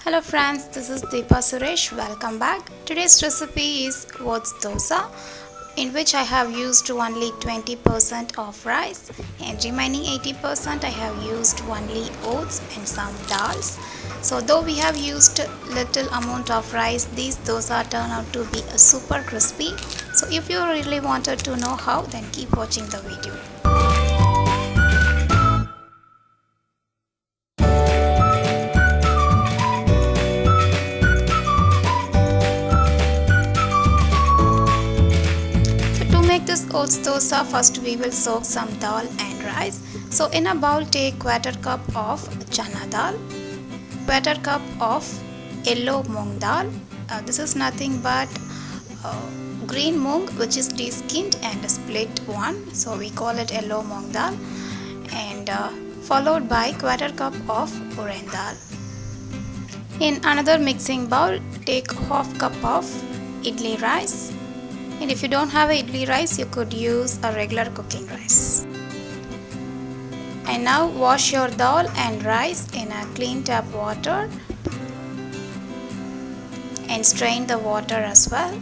Hello friends, this is Deepa Suresh. Welcome back. Today's recipe is oats dosa, in which I have used only 20% of rice and remaining 80% I have used only oats and some dals. So though we have used little amount of rice, these dosa turn out to be super crispy. So if you really wanted to know how, then keep watching the video. To make this oats dosa, first we will soak some dal and rice. So in a bowl, take quarter cup of chana dal, quarter cup of yellow moong dal. This is nothing but uh, green moong which is deskinned and split one. So we call it yellow moong dal, and followed by quarter cup of urad dal. In another mixing bowl, take half cup of idli rice. And if you don't have idli rice, you could use a regular cooking rice. And now wash your dal and rice in a clean tap water and strain the water as well.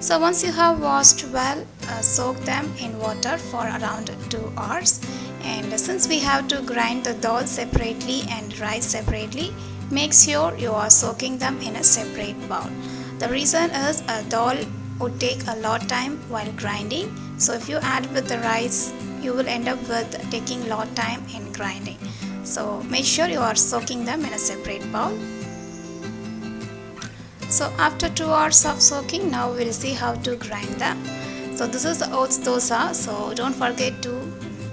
So once you have washed well, soak them in water for around 2 hours. And since we have to grind the dal separately and rice separately, make sure you are soaking them in a separate bowl. The reason is a dal would take a lot time while grinding. So if you add with the rice, you will end up with taking a lot time in grinding. So make sure you are soaking them in a separate bowl. So after 2 hours of soaking, now we'll see how to grind them. So this is the oats dosa, so don't forget to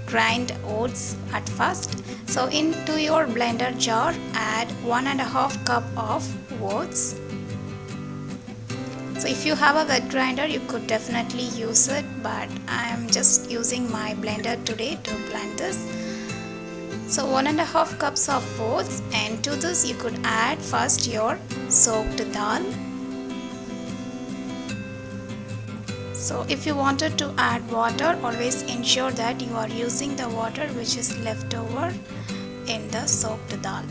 grind oats at first. So into your blender jar, add 1.5 cup of oats. So if you have a wet grinder, you could definitely use it, but I am just using my blender today to blend this. So 1.5 cups of oats, and to this you could add first your soaked dal. So if you wanted to add water, always ensure that you are using the water which is left over in the soaked dal.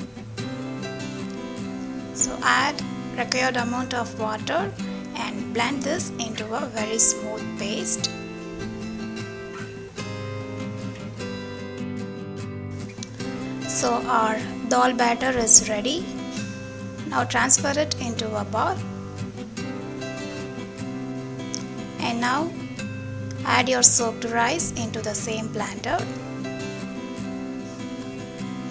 So add required amount of water and blend this into a very smooth paste. So our dal batter is ready. Now transfer it into a bowl. And now add your soaked rice into the same blender.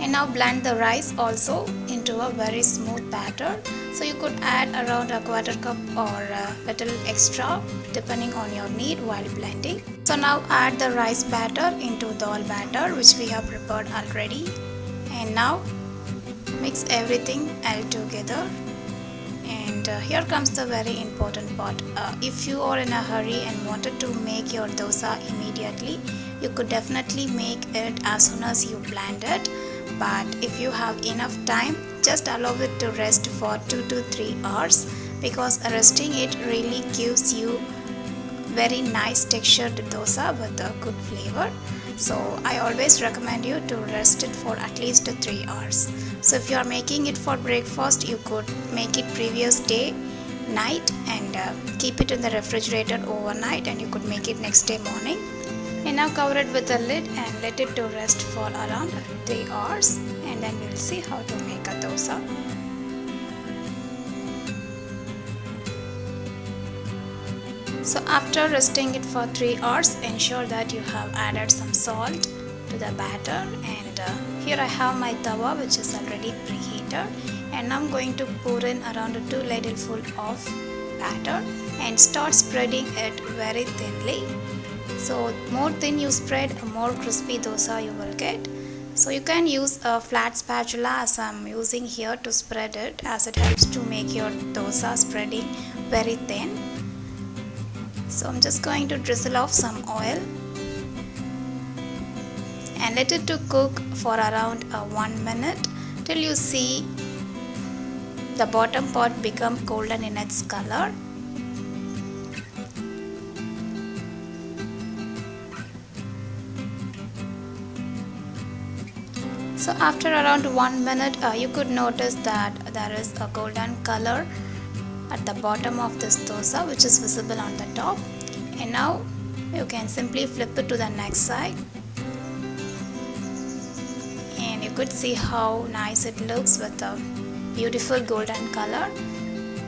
And now blend the rice also into a very smooth batter. So you could add around a quarter cup or a little extra depending on your need while blending. So now add the rice batter into dal batter which we have prepared already. And now mix everything all together. And here comes the very important part. If you are in a hurry and wanted to make your dosa immediately, you could definitely make it as soon as you blend it. But if you have enough time, just allow it to rest for 2 to 3 hours, because resting it really gives you very nice textured dosa with a good flavor. So I always recommend you to rest it for at least 3 hours. So if you are making it for breakfast, you could make it previous day night and keep it in the refrigerator overnight, and you could make it next day morning. And now cover it with a lid and let it to rest for around 3 hours, and then we will see how to make a dosa. So after resting it for 3 hours, ensure that you have added some salt to the batter. And here I have my tawa which is already preheated, and I'm going to pour in around 2 ladleful of batter and start spreading it very thinly. So more thin you spread, more crispy dosa you will get. So you can use a flat spatula as I'm using here to spread it, as it helps to make your dosa spreading very thin. So I'm just going to drizzle off some oil and let it to cook for around 1 minute till you see the bottom part become golden in its color. So after around 1 minute, you could notice that there is a golden color at the bottom of this dosa, which is visible on the top. And now you can simply flip it to the next side, and you could see how nice it looks with a beautiful golden color,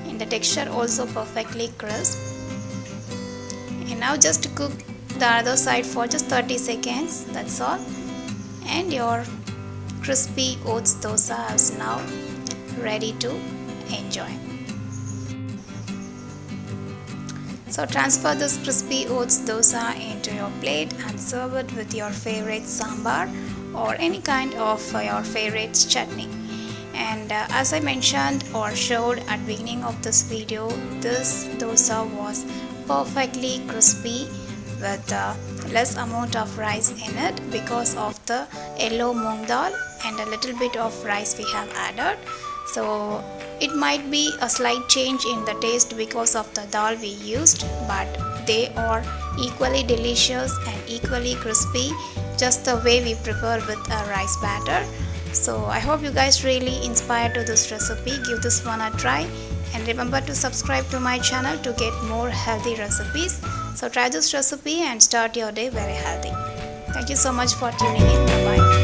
and the texture also perfectly crisp. And now just cook the other side for just 30 seconds, that's all, and your crispy oats dosa is now ready to enjoy. So transfer this crispy oats dosa into your plate and serve it with your favorite sambar or any kind of your favorite chutney. And as I mentioned or showed at the beginning of this video, this dosa was perfectly crispy with less amount of rice in it because of the yellow moong dal and a little bit of rice we have added. So it might be a slight change in the taste because of the dal we used, but they are equally delicious and equally crispy, just the way we prepare with a rice batter. So I hope you guys really inspired to this recipe. Give this one a try, and remember to subscribe to my channel to get more healthy recipes. So try this recipe and start your day very healthy. Thank you so much for tuning in. Bye bye.